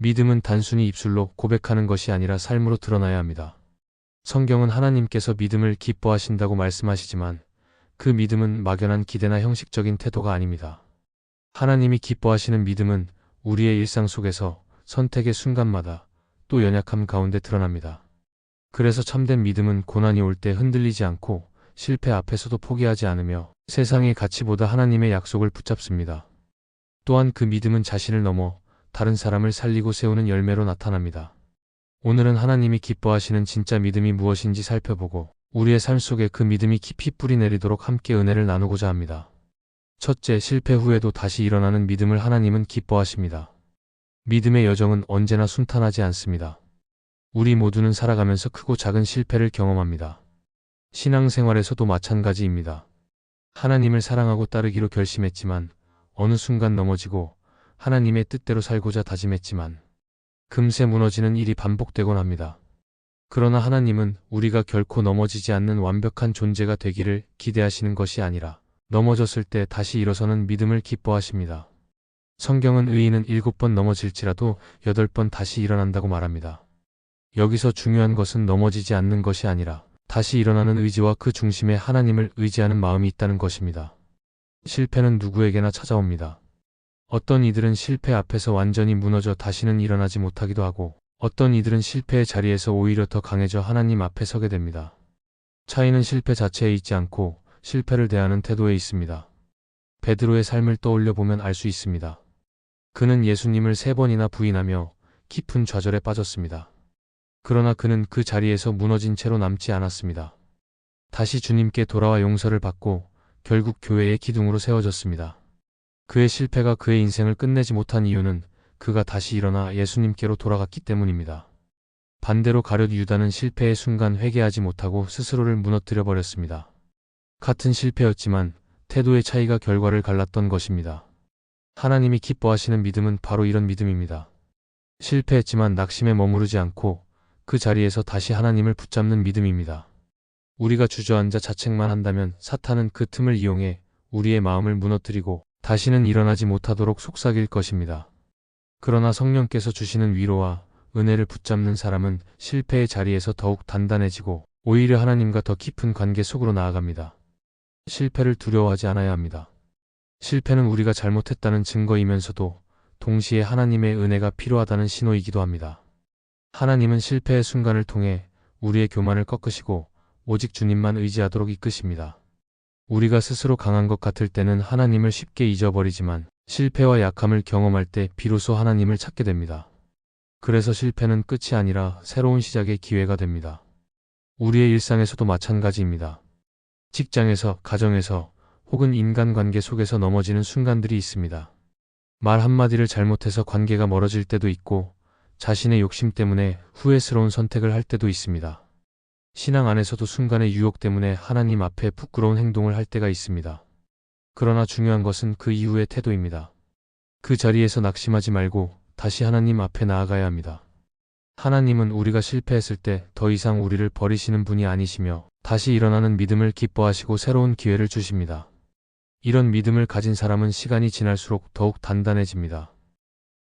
믿음은 단순히 입술로 고백하는 것이 아니라 삶으로 드러나야 합니다. 성경은 하나님께서 믿음을 기뻐하신다고 말씀하시지만 그 믿음은 막연한 기대나 형식적인 태도가 아닙니다. 하나님이 기뻐하시는 믿음은 우리의 일상 속에서 선택의 순간마다 또 연약함 가운데 드러납니다. 그래서 참된 믿음은 고난이 올 때 흔들리지 않고 실패 앞에서도 포기하지 않으며 세상의 가치보다 하나님의 약속을 붙잡습니다. 또한 그 믿음은 자신을 넘어 다른 사람을 살리고 세우는 열매로 나타납니다. 오늘은 하나님이 기뻐하시는 진짜 믿음이 무엇인지 살펴보고 우리의 삶 속에 그 믿음이 깊이 뿌리내리도록 함께 은혜를 나누고자 합니다. 첫째, 실패 후에도 다시 일어나는 믿음을 하나님은 기뻐하십니다. 믿음의 여정은 언제나 순탄하지 않습니다. 우리 모두는 살아가면서 크고 작은 실패를 경험합니다. 신앙생활에서도 마찬가지입니다. 하나님을 사랑하고 따르기로 결심했지만 어느 순간 넘어지고 하나님의 뜻대로 살고자 다짐했지만 금세 무너지는 일이 반복되곤 합니다. 그러나 하나님은 우리가 결코 넘어지지 않는 완벽한 존재가 되기를 기대하시는 것이 아니라 넘어졌을 때 다시 일어서는 믿음을 기뻐하십니다. 성경은 의인은 7번 넘어질지라도 8번 다시 일어난다고 말합니다. 여기서 중요한 것은 넘어지지 않는 것이 아니라 다시 일어나는 의지와 그 중심에 하나님을 의지하는 마음이 있다는 것입니다. 실패는 누구에게나 찾아옵니다. 어떤 이들은 실패 앞에서 완전히 무너져 다시는 일어나지 못하기도 하고 어떤 이들은 실패의 자리에서 오히려 더 강해져 하나님 앞에 서게 됩니다. 차이는 실패 자체에 있지 않고 실패를 대하는 태도에 있습니다. 베드로의 삶을 떠올려 보면 알 수 있습니다. 그는 예수님을 3번이나 부인하며 깊은 좌절에 빠졌습니다. 그러나 그는 그 자리에서 무너진 채로 남지 않았습니다. 다시 주님께 돌아와 용서를 받고 결국 교회의 기둥으로 세워졌습니다. 그의 실패가 그의 인생을 끝내지 못한 이유는 그가 다시 일어나 예수님께로 돌아갔기 때문입니다. 반대로 가룟 유다는 실패의 순간 회개하지 못하고 스스로를 무너뜨려 버렸습니다. 같은 실패였지만 태도의 차이가 결과를 갈랐던 것입니다. 하나님이 기뻐하시는 믿음은 바로 이런 믿음입니다. 실패했지만 낙심에 머무르지 않고 그 자리에서 다시 하나님을 붙잡는 믿음입니다. 우리가 주저앉아 자책만 한다면 사탄은 그 틈을 이용해 우리의 마음을 무너뜨리고 다시는 일어나지 못하도록 속삭일 것입니다. 그러나 성령께서 주시는 위로와 은혜를 붙잡는 사람은 실패의 자리에서 더욱 단단해지고 오히려 하나님과 더 깊은 관계 속으로 나아갑니다. 실패를 두려워하지 않아야 합니다. 실패는 우리가 잘못했다는 증거이면서도 동시에 하나님의 은혜가 필요하다는 신호이기도 합니다. 하나님은 실패의 순간을 통해 우리의 교만을 꺾으시고 오직 주님만 의지하도록 이끄십니다. 우리가 스스로 강한 것 같을 때는 하나님을 쉽게 잊어버리지만 실패와 약함을 경험할 때 비로소 하나님을 찾게 됩니다. 그래서 실패는 끝이 아니라 새로운 시작의 기회가 됩니다. 우리의 일상에서도 마찬가지입니다. 직장에서, 가정에서 혹은 인간관계 속에서 넘어지는 순간들이 있습니다. 말 한마디를 잘못해서 관계가 멀어질 때도 있고 자신의 욕심 때문에 후회스러운 선택을 할 때도 있습니다. 신앙 안에서도 순간의 유혹 때문에 하나님 앞에 부끄러운 행동을 할 때가 있습니다. 그러나 중요한 것은 그 이후의 태도입니다. 그 자리에서 낙심하지 말고 다시 하나님 앞에 나아가야 합니다. 하나님은 우리가 실패했을 때 더 이상 우리를 버리시는 분이 아니시며 다시 일어나는 믿음을 기뻐하시고 새로운 기회를 주십니다. 이런 믿음을 가진 사람은 시간이 지날수록 더욱 단단해집니다.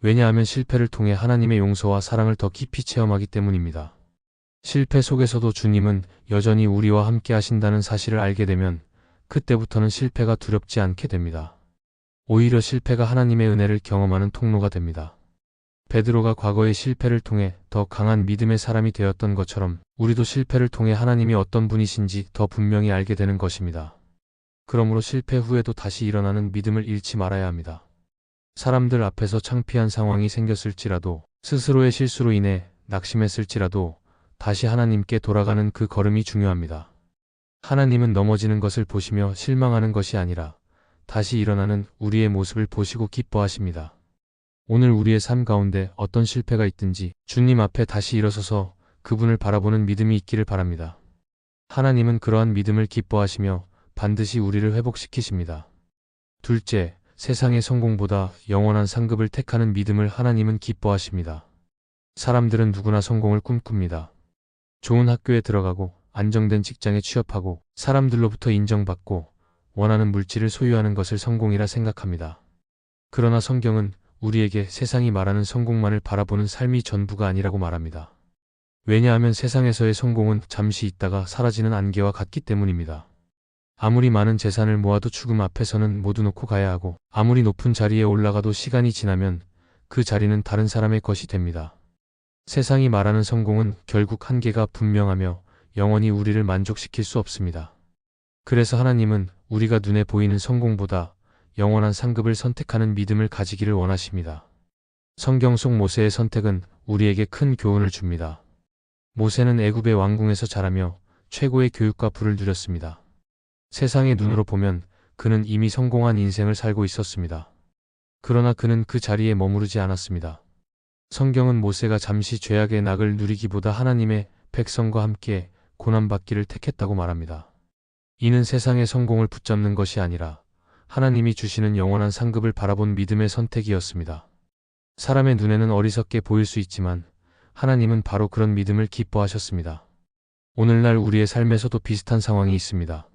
왜냐하면 실패를 통해 하나님의 용서와 사랑을 더 깊이 체험하기 때문입니다. 실패 속에서도 주님은 여전히 우리와 함께 하신다는 사실을 알게 되면 그때부터는 실패가 두렵지 않게 됩니다. 오히려 실패가 하나님의 은혜를 경험하는 통로가 됩니다. 베드로가 과거의 실패를 통해 더 강한 믿음의 사람이 되었던 것처럼 우리도 실패를 통해 하나님이 어떤 분이신지 더 분명히 알게 되는 것입니다. 그러므로 실패 후에도 다시 일어나는 믿음을 잃지 말아야 합니다. 사람들 앞에서 창피한 상황이 생겼을지라도 스스로의 실수로 인해 낙심했을지라도 다시 하나님께 돌아가는 그 걸음이 중요합니다. 하나님은 넘어지는 것을 보시며 실망하는 것이 아니라 다시 일어나는 우리의 모습을 보시고 기뻐하십니다. 오늘 우리의 삶 가운데 어떤 실패가 있든지 주님 앞에 다시 일어서서 그분을 바라보는 믿음이 있기를 바랍니다. 하나님은 그러한 믿음을 기뻐하시며 반드시 우리를 회복시키십니다. 둘째, 세상의 성공보다 영원한 상급을 택하는 믿음을 하나님은 기뻐하십니다. 사람들은 누구나 성공을 꿈꿉니다. 좋은 학교에 들어가고 안정된 직장에 취업하고 사람들로부터 인정받고 원하는 물질을 소유하는 것을 성공이라 생각합니다. 그러나 성경은 우리에게 세상이 말하는 성공만을 바라보는 삶이 전부가 아니라고 말합니다. 왜냐하면 세상에서의 성공은 잠시 있다가 사라지는 안개와 같기 때문입니다. 아무리 많은 재산을 모아도 죽음 앞에서는 모두 놓고 가야 하고, 아무리 높은 자리에 올라가도 시간이 지나면 그 자리는 다른 사람의 것이 됩니다. 세상이 말하는 성공은 결국 한계가 분명하며 영원히 우리를 만족시킬 수 없습니다. 그래서 하나님은 우리가 눈에 보이는 성공보다 영원한 상급을 선택하는 믿음을 가지기를 원하십니다. 성경 속 모세의 선택은 우리에게 큰 교훈을 줍니다. 모세는 애굽의 왕궁에서 자라며 최고의 교육과 부를 누렸습니다. 세상의 눈으로 보면 그는 이미 성공한 인생을 살고 있었습니다. 그러나 그는 그 자리에 머무르지 않았습니다. 성경은 모세가 잠시 죄악의 낙을 누리기보다 하나님의 백성과 함께 고난받기를 택했다고 말합니다. 이는 세상의 성공을 붙잡는 것이 아니라 하나님이 주시는 영원한 상급을 바라본 믿음의 선택이었습니다. 사람의 눈에는 어리석게 보일 수 있지만 하나님은 바로 그런 믿음을 기뻐하셨습니다. 오늘날 우리의 삶에서도 비슷한 상황이 있습니다.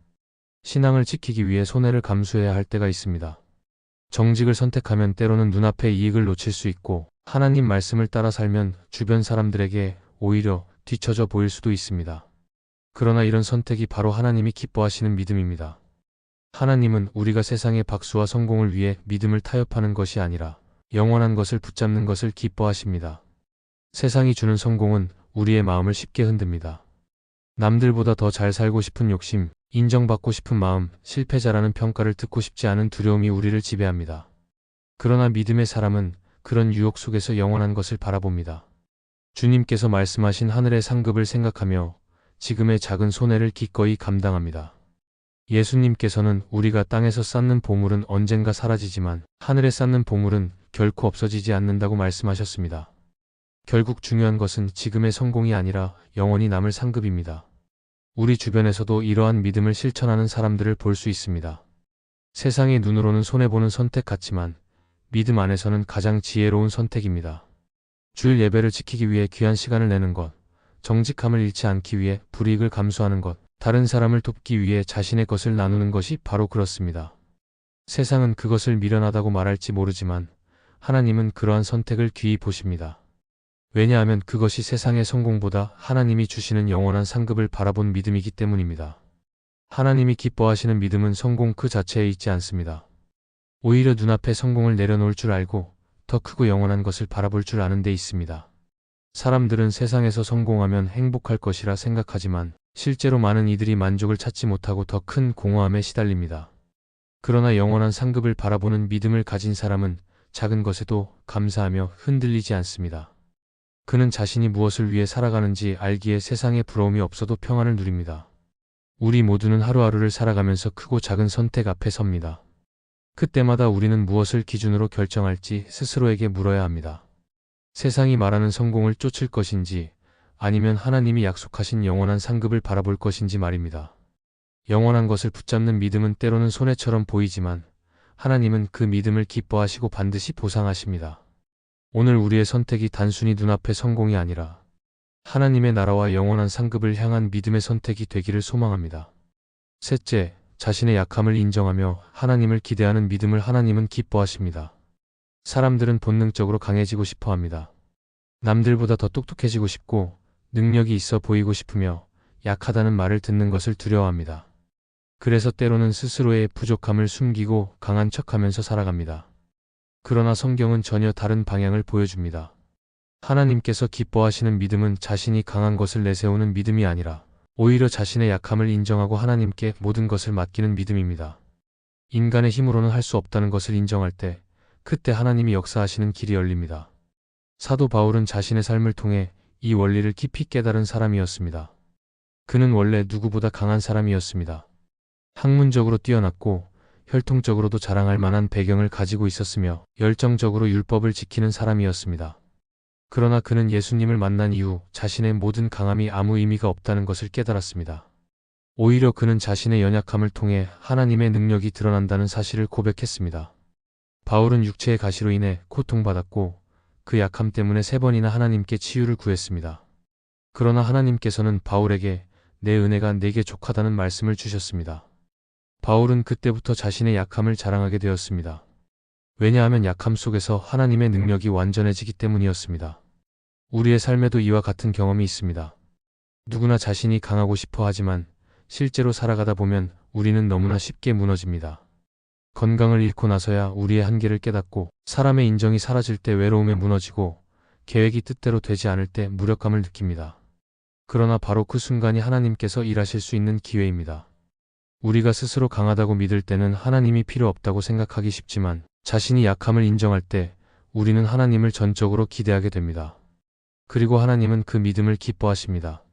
신앙을 지키기 위해 손해를 감수해야 할 때가 있습니다. 정직을 선택하면 때로는 눈앞의 이익을 놓칠 수 있고, 하나님 말씀을 따라 살면 주변 사람들에게 오히려 뒤처져 보일 수도 있습니다. 그러나 이런 선택이 바로 하나님이 기뻐하시는 믿음입니다. 하나님은 우리가 세상의 박수와 성공을 위해 믿음을 타협하는 것이 아니라 영원한 것을 붙잡는 것을 기뻐하십니다. 세상이 주는 성공은 우리의 마음을 쉽게 흔듭니다. 남들보다 더 잘 살고 싶은 욕심, 인정받고 싶은 마음, 실패자라는 평가를 듣고 싶지 않은 두려움이 우리를 지배합니다. 그러나 믿음의 사람은 그런 유혹 속에서 영원한 것을 바라봅니다. 주님께서 말씀하신 하늘의 상급을 생각하며 지금의 작은 손해를 기꺼이 감당합니다. 예수님께서는 우리가 땅에서 쌓는 보물은 언젠가 사라지지만 하늘에 쌓는 보물은 결코 없어지지 않는다고 말씀하셨습니다. 결국 중요한 것은 지금의 성공이 아니라 영원히 남을 상급입니다. 우리 주변에서도 이러한 믿음을 실천하는 사람들을 볼 수 있습니다. 세상의 눈으로는 손해보는 선택 같지만 믿음 안에서는 가장 지혜로운 선택입니다. 주일 예배를 지키기 위해 귀한 시간을 내는 것, 정직함을 잃지 않기 위해 불이익을 감수하는 것, 다른 사람을 돕기 위해 자신의 것을 나누는 것이 바로 그렇습니다. 세상은 그것을 미련하다고 말할지 모르지만 하나님은 그러한 선택을 귀히 보십니다. 왜냐하면 그것이 세상의 성공보다 하나님이 주시는 영원한 상급을 바라본 믿음이기 때문입니다. 하나님이 기뻐하시는 믿음은 성공 그 자체에 있지 않습니다. 오히려 눈앞에 성공을 내려놓을 줄 알고 더 크고 영원한 것을 바라볼 줄 아는 데 있습니다. 사람들은 세상에서 성공하면 행복할 것이라 생각하지만 실제로 많은 이들이 만족을 찾지 못하고 더 큰 공허함에 시달립니다. 그러나 영원한 상급을 바라보는 믿음을 가진 사람은 작은 것에도 감사하며 흔들리지 않습니다. 그는 자신이 무엇을 위해 살아가는지 알기에 세상에 부러움이 없어도 평안을 누립니다. 우리 모두는 하루하루를 살아가면서 크고 작은 선택 앞에 섭니다. 그때마다 우리는 무엇을 기준으로 결정할지 스스로에게 물어야 합니다. 세상이 말하는 성공을 쫓을 것인지 아니면 하나님이 약속하신 영원한 상급을 바라볼 것인지 말입니다. 영원한 것을 붙잡는 믿음은 때로는 손해처럼 보이지만 하나님은 그 믿음을 기뻐하시고 반드시 보상하십니다. 오늘 우리의 선택이 단순히 눈앞의 성공이 아니라 하나님의 나라와 영원한 상급을 향한 믿음의 선택이 되기를 소망합니다. 셋째, 자신의 약함을 인정하며 하나님을 기대하는 믿음을 하나님은 기뻐하십니다. 사람들은 본능적으로 강해지고 싶어 합니다. 남들보다 더 똑똑해지고 싶고 능력이 있어 보이고 싶으며 약하다는 말을 듣는 것을 두려워합니다. 그래서 때로는 스스로의 부족함을 숨기고 강한 척하면서 살아갑니다. 그러나 성경은 전혀 다른 방향을 보여줍니다. 하나님께서 기뻐하시는 믿음은 자신이 강한 것을 내세우는 믿음이 아니라 오히려 자신의 약함을 인정하고 하나님께 모든 것을 맡기는 믿음입니다. 인간의 힘으로는 할 수 없다는 것을 인정할 때 그때 하나님이 역사하시는 길이 열립니다. 사도 바울은 자신의 삶을 통해 이 원리를 깊이 깨달은 사람이었습니다. 그는 원래 누구보다 강한 사람이었습니다. 학문적으로 뛰어났고 혈통적으로도 자랑할 만한 배경을 가지고 있었으며 열정적으로 율법을 지키는 사람이었습니다. 그러나 그는 예수님을 만난 이후 자신의 모든 강함이 아무 의미가 없다는 것을 깨달았습니다. 오히려 그는 자신의 연약함을 통해 하나님의 능력이 드러난다는 사실을 고백했습니다. 바울은 육체의 가시로 인해 고통받았고 그 약함 때문에 3번이나 하나님께 치유를 구했습니다. 그러나 하나님께서는 바울에게 내 은혜가 내게 족하다는 말씀을 주셨습니다. 바울은 그때부터 자신의 약함을 자랑하게 되었습니다. 왜냐하면 약함 속에서 하나님의 능력이 완전해지기 때문이었습니다. 우리의 삶에도 이와 같은 경험이 있습니다. 누구나 자신이 강하고 싶어 하지만 실제로 살아가다 보면 우리는 너무나 쉽게 무너집니다. 건강을 잃고 나서야 우리의 한계를 깨닫고, 사람의 인정이 사라질 때 외로움에 무너지고, 계획이 뜻대로 되지 않을 때 무력감을 느낍니다. 그러나 바로 그 순간이 하나님께서 일하실 수 있는 기회입니다. 우리가 스스로 강하다고 믿을 때는 하나님이 필요 없다고 생각하기 쉽지만, 자신이 약함을 인정할 때 우리는 하나님을 전적으로 기대하게 됩니다. 그리고 하나님은 그 믿음을 기뻐하십니다.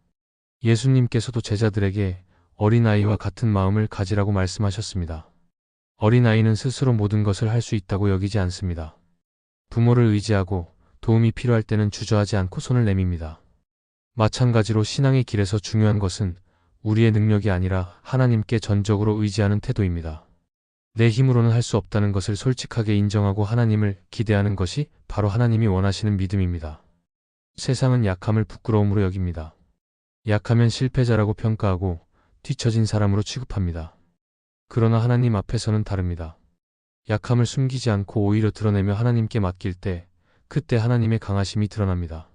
예수님께서도 제자들에게 어린아이와 같은 마음을 가지라고 말씀하셨습니다. 어린아이는 스스로 모든 것을 할 수 있다고 여기지 않습니다. 부모를 의지하고 도움이 필요할 때는 주저하지 않고 손을 내밉니다. 마찬가지로 신앙의 길에서 중요한 것은 우리의 능력이 아니라 하나님께 전적으로 의지하는 태도입니다. 내 힘으로는 할 수 없다는 것을 솔직하게 인정하고 하나님을 기대하는 것이 바로 하나님이 원하시는 믿음입니다. 세상은 약함을 부끄러움으로 여깁니다. 약하면 실패자라고 평가하고 뒤처진 사람으로 취급합니다. 그러나 하나님 앞에서는 다릅니다. 약함을 숨기지 않고 오히려 드러내며 하나님께 맡길 때, 그때 하나님의 강하심이 드러납니다.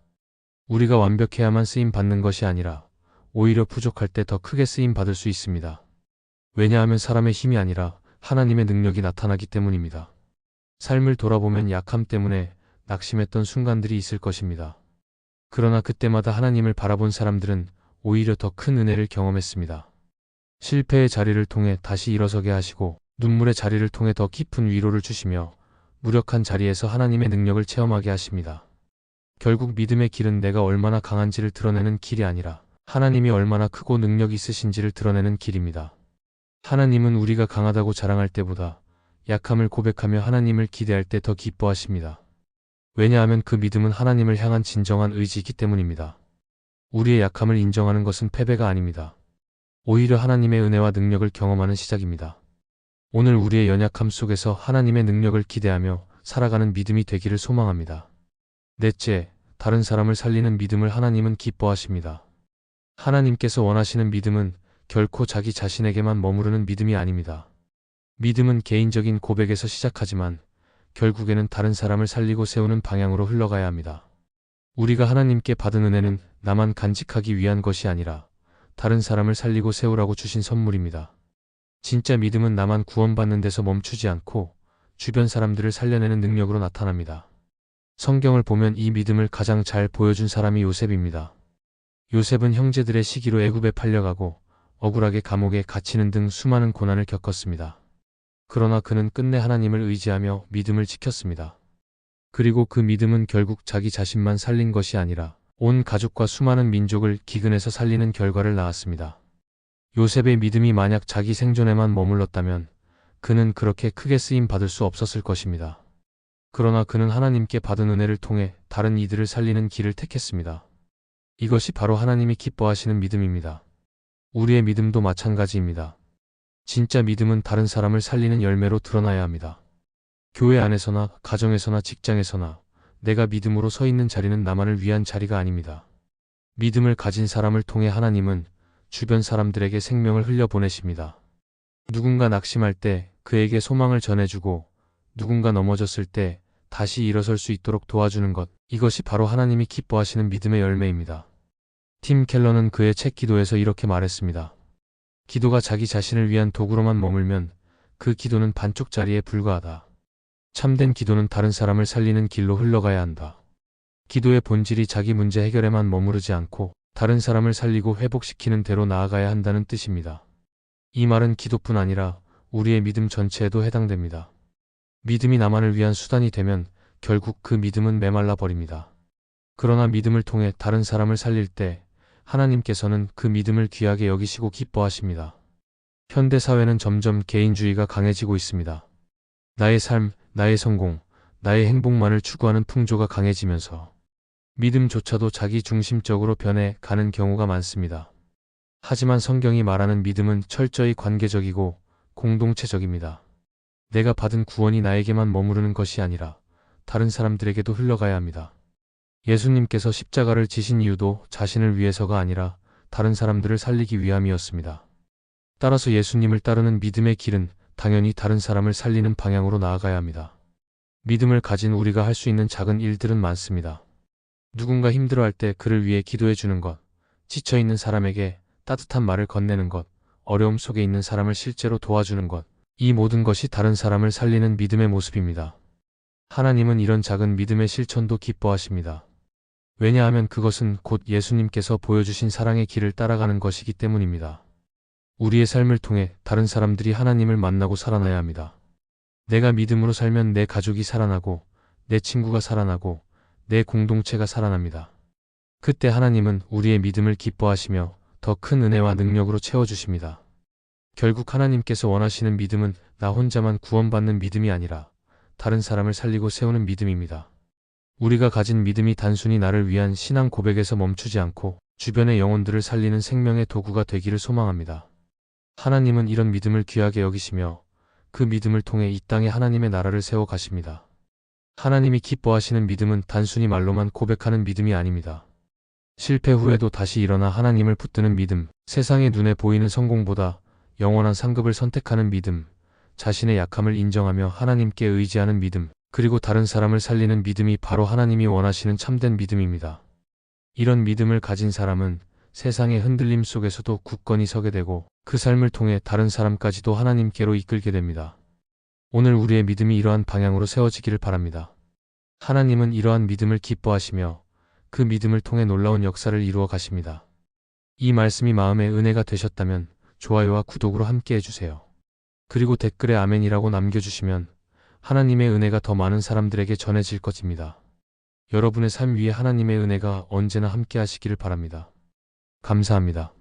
우리가 완벽해야만 쓰임 받는 것이 아니라 오히려 부족할 때 더 크게 쓰임 받을 수 있습니다. 왜냐하면 사람의 힘이 아니라 하나님의 능력이 나타나기 때문입니다. 삶을 돌아보면 약함 때문에 낙심했던 순간들이 있을 것입니다. 그러나 그때마다 하나님을 바라본 사람들은 오히려 더 큰 은혜를 경험했습니다. 실패의 자리를 통해 다시 일어서게 하시고, 눈물의 자리를 통해 더 깊은 위로를 주시며, 무력한 자리에서 하나님의 능력을 체험하게 하십니다. 결국 믿음의 길은 내가 얼마나 강한지를 드러내는 길이 아니라 하나님이 얼마나 크고 능력 있으신지를 드러내는 길입니다. 하나님은 우리가 강하다고 자랑할 때보다 약함을 고백하며 하나님을 기대할 때 더 기뻐하십니다. 왜냐하면 그 믿음은 하나님을 향한 진정한 의지이기 때문입니다. 우리의 약함을 인정하는 것은 패배가 아닙니다. 오히려 하나님의 은혜와 능력을 경험하는 시작입니다. 오늘 우리의 연약함 속에서 하나님의 능력을 기대하며 살아가는 믿음이 되기를 소망합니다. 넷째, 다른 사람을 살리는 믿음을 하나님은 기뻐하십니다. 하나님께서 원하시는 믿음은 결코 자기 자신에게만 머무르는 믿음이 아닙니다. 믿음은 개인적인 고백에서 시작하지만 결국에는 다른 사람을 살리고 세우는 방향으로 흘러가야 합니다. 우리가 하나님께 받은 은혜는 나만 간직하기 위한 것이 아니라 다른 사람을 살리고 세우라고 주신 선물입니다. 진짜 믿음은 나만 구원받는 데서 멈추지 않고 주변 사람들을 살려내는 능력으로 나타납니다. 성경을 보면 이 믿음을 가장 잘 보여준 사람이 요셉입니다. 요셉은 형제들의 시기로 애굽에 팔려가고 억울하게 감옥에 갇히는 등 수많은 고난을 겪었습니다. 그러나 그는 끝내 하나님을 의지하며 믿음을 지켰습니다. 그리고 그 믿음은 결국 자기 자신만 살린 것이 아니라 온 가족과 수많은 민족을 기근에서 살리는 결과를 낳았습니다. 요셉의 믿음이 만약 자기 생존에만 머물렀다면 그는 그렇게 크게 쓰임 받을 수 없었을 것입니다. 그러나 그는 하나님께 받은 은혜를 통해 다른 이들을 살리는 길을 택했습니다. 이것이 바로 하나님이 기뻐하시는 믿음입니다. 우리의 믿음도 마찬가지입니다. 진짜 믿음은 다른 사람을 살리는 열매로 드러나야 합니다. 교회 안에서나 가정에서나 직장에서나 내가 믿음으로 서 있는 자리는 나만을 위한 자리가 아닙니다. 믿음을 가진 사람을 통해 하나님은 주변 사람들에게 생명을 흘려보내십니다. 누군가 낙심할 때 그에게 소망을 전해주고 누군가 넘어졌을 때 다시 일어설 수 있도록 도와주는 것, 이것이 바로 하나님이 기뻐하시는 믿음의 열매입니다. 팀 켈러는 그의 책 기도에서 이렇게 말했습니다. 기도가 자기 자신을 위한 도구로만 머물면 그 기도는 반쪽짜리에 불과하다. 참된 기도는 다른 사람을 살리는 길로 흘러가야 한다. 기도의 본질이 자기 문제 해결에만 머무르지 않고 다른 사람을 살리고 회복시키는 대로 나아가야 한다는 뜻입니다. 이 말은 기도뿐 아니라 우리의 믿음 전체에도 해당됩니다. 믿음이 나만을 위한 수단이 되면 결국 그 믿음은 메말라 버립니다. 그러나 믿음을 통해 다른 사람을 살릴 때 하나님께서는 그 믿음을 귀하게 여기시고 기뻐하십니다. 현대 사회는 점점 개인주의가 강해지고 있습니다. 나의 삶, 나의 성공, 나의 행복만을 추구하는 풍조가 강해지면서 믿음조차도 자기 중심적으로 변해 가는 경우가 많습니다. 하지만 성경이 말하는 믿음은 철저히 관계적이고 공동체적입니다. 내가 받은 구원이 나에게만 머무르는 것이 아니라 다른 사람들에게도 흘러가야 합니다. 예수님께서 십자가를 지신 이유도 자신을 위해서가 아니라 다른 사람들을 살리기 위함이었습니다. 따라서 예수님을 따르는 믿음의 길은 당연히 다른 사람을 살리는 방향으로 나아가야 합니다. 믿음을 가진 우리가 할 수 있는 작은 일들은 많습니다. 누군가 힘들어할 때 그를 위해 기도해 주는 것, 지쳐있는 사람에게 따뜻한 말을 건네는 것, 어려움 속에 있는 사람을 실제로 도와주는 것, 이 모든 것이 다른 사람을 살리는 믿음의 모습입니다. 하나님은 이런 작은 믿음의 실천도 기뻐하십니다. 왜냐하면 그것은 곧 예수님께서 보여주신 사랑의 길을 따라가는 것이기 때문입니다. 우리의 삶을 통해 다른 사람들이 하나님을 만나고 살아나야 합니다. 내가 믿음으로 살면 내 가족이 살아나고, 내 친구가 살아나고, 내 공동체가 살아납니다. 그때 하나님은 우리의 믿음을 기뻐하시며 더 큰 은혜와 능력으로 채워주십니다. 결국 하나님께서 원하시는 믿음은 나 혼자만 구원받는 믿음이 아니라 다른 사람을 살리고 세우는 믿음입니다. 우리가 가진 믿음이 단순히 나를 위한 신앙 고백에서 멈추지 않고 주변의 영혼들을 살리는 생명의 도구가 되기를 소망합니다. 하나님은 이런 믿음을 귀하게 여기시며 그 믿음을 통해 이 땅에 하나님의 나라를 세워 가십니다. 하나님이 기뻐하시는 믿음은 단순히 말로만 고백하는 믿음이 아닙니다. 실패 후에도 다시 일어나 하나님을 붙드는 믿음, 세상의 눈에 보이는 성공보다 영원한 상급을 선택하는 믿음, 자신의 약함을 인정하며 하나님께 의지하는 믿음, 그리고 다른 사람을 살리는 믿음이 바로 하나님이 원하시는 참된 믿음입니다. 이런 믿음을 가진 사람은 세상의 흔들림 속에서도 굳건히 서게 되고 그 삶을 통해 다른 사람까지도 하나님께로 이끌게 됩니다. 오늘 우리의 믿음이 이러한 방향으로 세워지기를 바랍니다. 하나님은 이러한 믿음을 기뻐하시며 그 믿음을 통해 놀라운 역사를 이루어 가십니다. 이 말씀이 마음에 은혜가 되셨다면 좋아요와 구독으로 함께 해주세요. 그리고 댓글에 아멘이라고 남겨주시면 하나님의 은혜가 더 많은 사람들에게 전해질 것입니다. 여러분의 삶 위에 하나님의 은혜가 언제나 함께 하시기를 바랍니다. 감사합니다.